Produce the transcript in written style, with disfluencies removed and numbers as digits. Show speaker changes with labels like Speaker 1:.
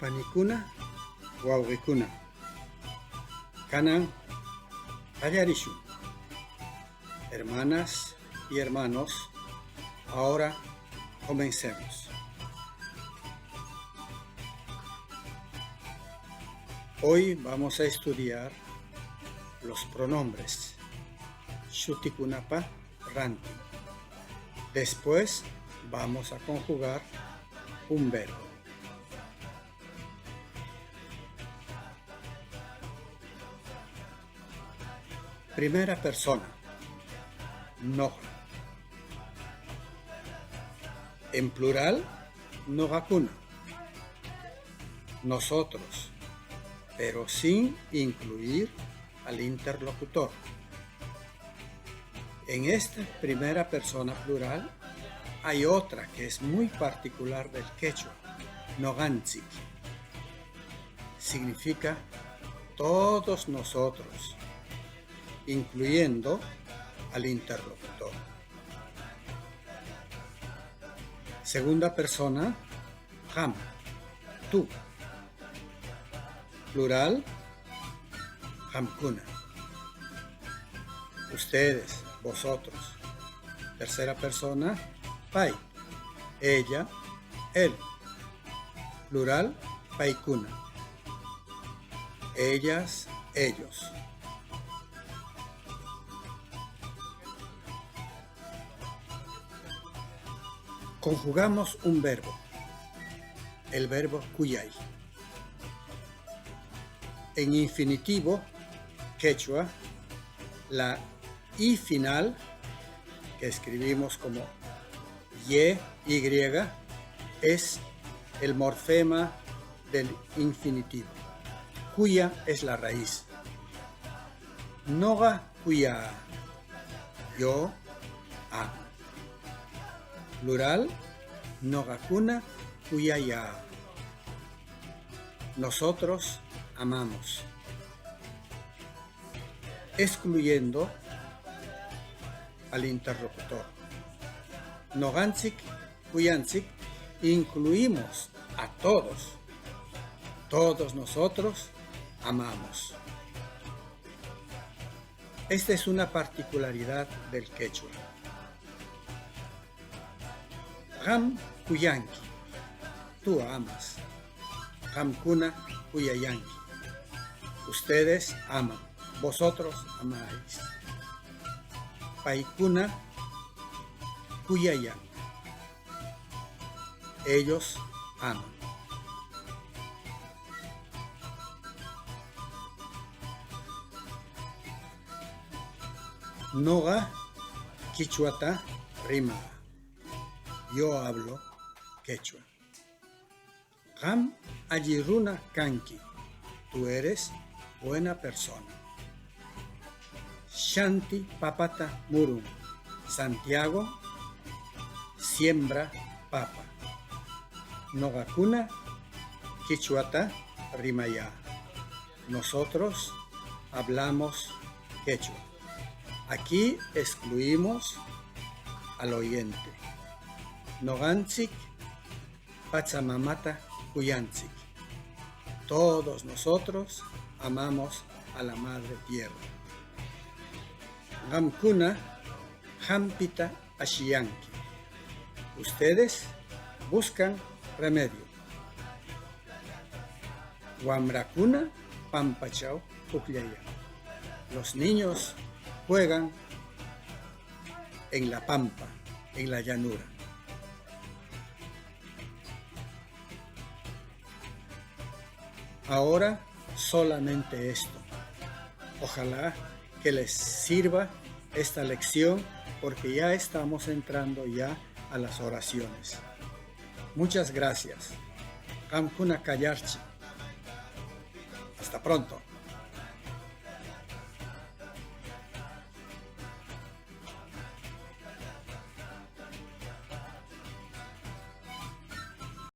Speaker 1: Panikuna, wawqikuna, kanan qallarishun. Hermanas y hermanos, ahora comencemos. Hoy vamos a estudiar los pronombres Shutikunapa Ranti. Después vamos a conjugar un verbo. Primera persona, Noga. En plural, Nogakuna. Nosotros, pero sin incluir al interlocutor. En esta primera persona plural hay otra que es muy particular del quechua, Noganchik. Significa todos nosotros, incluyendo al interlocutor. Segunda persona, Ham, tú. Plural, Hamkuna. Ustedes, vosotros. Tercera persona, Pai, ella, él. Plural, Paikuna. Ellas, ellos. Conjugamos un verbo, el verbo kuyay. En infinitivo quechua, la i final, que escribimos como y, es el morfema del infinitivo. Kuya es la raíz. Noga kuya, yo amo. Plural, Nogakuna kuyaya. Nosotros amamos. Excluyendo al interlocutor. Noganchik, kuyanchik, incluimos a todos. Todos nosotros amamos. Esta es una particularidad del quechua. Ham kuyanki, tú amas. Hamkuna kuyayanki, ustedes aman, vosotros amáis. Paikuna kuyayan, ellos aman. Noga kichuata rima. Yo hablo quechua. Ham Ayiruna Kanki, tú eres buena persona. Shanti Papata Murun, Santiago siembra papa. Nogakuna Kichuata Rimaya, nosotros hablamos quechua. Aquí excluimos al oyente. Noganchik Pachamamata Kuyanchik. Todos nosotros amamos a la Madre Tierra. Gamkuna Hampita Ashiyanki. Ustedes buscan remedio. Wamrakuna Pampachao Puklaya. Los niños juegan en la pampa, en la llanura. Ahora solamente esto. Ojalá que les sirva esta lección porque ya estamos entrando ya a las oraciones. Muchas gracias. Kamkuna Kayarchi. Hasta pronto.